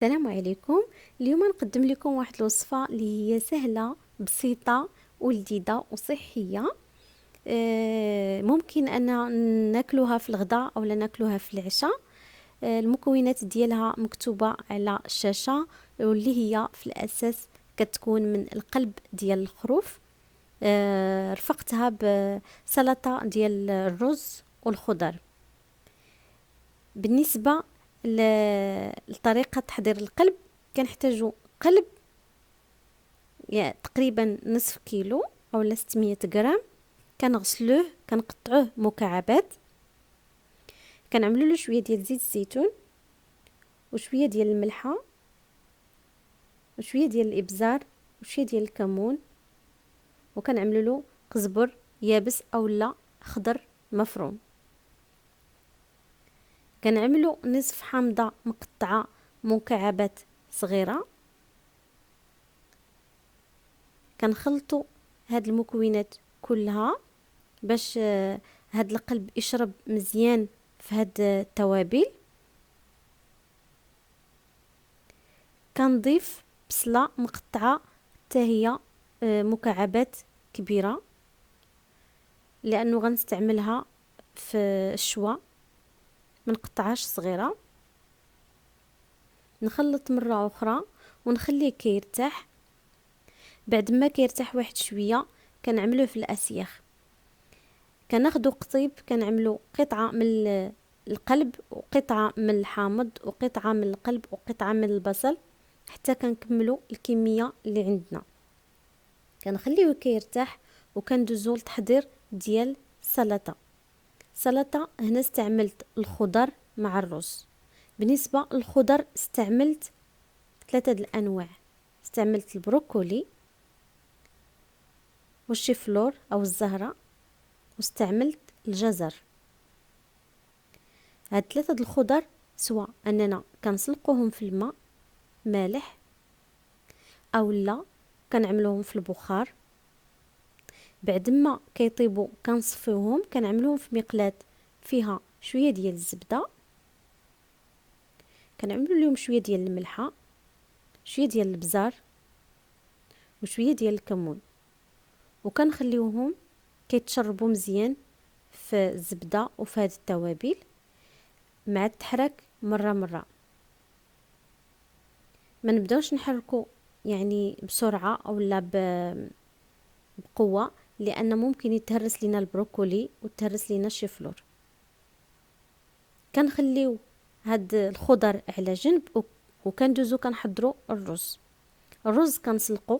السلام عليكم. اليوم نقدم لكم واحد الوصفة اللي هي سهلة بسيطة ولذيذة وصحية. ممكن أن ناكلوها في الغداء أو لا ناكلوها في العشاء. المكونات ديالها مكتوبة على الشاشة، واللي هي في الأساس كتكون من القلب ديال الخروف. رفقتها بسلطة ديال الرز والخضر. بالنسبة لطريقة تحضير القلب، كنحتاجو قلب يعني تقريبا نصف كيلو او 600 غرام. كنغسلوه، كنقطعوه مكعبات، كنعملوا له شويه ديال زيت الزيتون وشويه ديال الملحه وشويه ديال الابزار وشويه ديال الكمون، وكنعملوا له قزبر يابس او لا خضر مفروم. كنعملوا نصف حامضه مقطعه مكعبات صغيره. كنخلطوا هاد المكونات كلها باش هاد القلب يشرب مزيان في هاد التوابل. كنضيف بصله مقطعه حتى هي مكعبات كبيره، لانه غنستعملها في الشوا، منقطعهاش صغيره. نخلط مره اخرى ونخليه كيرتاح. بعد ما كيرتاح واحد شويه كنعملوه في الاسياخ. كناخدو قطيب، كنعملو قطعه من القلب وقطعه من الحامض وقطعه من القلب وقطعه من البصل حتى كنكملو الكميه اللي عندنا. كنخليوه كيرتاح وكندوزو لتحضير ديال السلطه. هنا استعملت الخضر مع الرز. بالنسبه للخضر استعملت 3 الانواع. استعملت البروكولي والشيفلور او الزهره، واستعملت الجزر. هاد 3 الخضر سواء اننا كنسلقوهم في الماء مالح او لا كنعملوهم في البخار. بعد ما كيطيبوا كنصفيوهم، كنعملوهم في مقلاة فيها شويه ديال الزبده، كنعملوا لهم شويه ديال الملحه، شويه ديال البزار وشويه ديال الكمون، وكنخليوهم كيتشربوا مزيان في الزبده وفي هذه التوابل مع التحرك مره مره. ما نبداوش نحركو يعني بسرعه او لا بقوه، لان ممكن يتهرس لينا البروكولي وتهرس لينا الشيفلور. كنخليو هاد الخضر على جنب وكندوزو كنحضروا الرز كنسلقو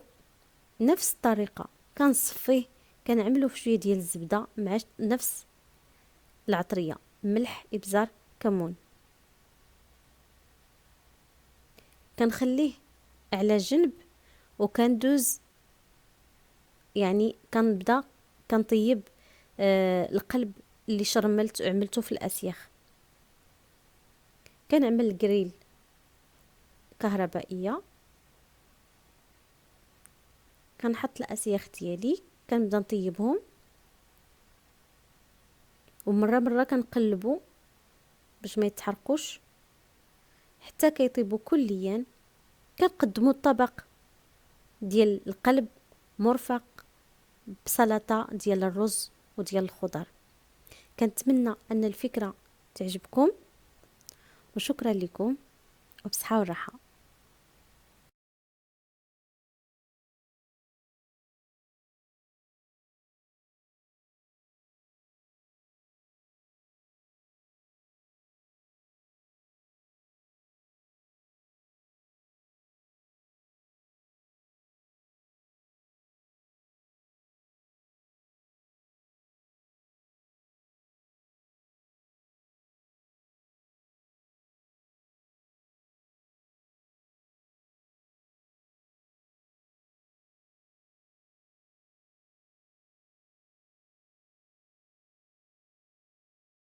نفس الطريقه. كنصفيه، كنعملو في شويه ديال الزبده مع نفس العطريه، ملح، ابزار، كمون. كنخليه على جنب وكندوز يعني كنبدا كنطيب القلب اللي شرملت وعملته في الاسياخ. كنعمل جريل كهربائيه، كنحط الاسياخ ديالي، كنبدا نطيبهم ومره مره كنقلبو باش ما يتحرقوش حتى كيطيبوا كليا. كنقدموا الطبق ديال القلب مرفق بسلطه ديال الرز وديال الخضر. كنتمنى ان الفكره تعجبكم، وشكرا لكم وبصحه والراحه.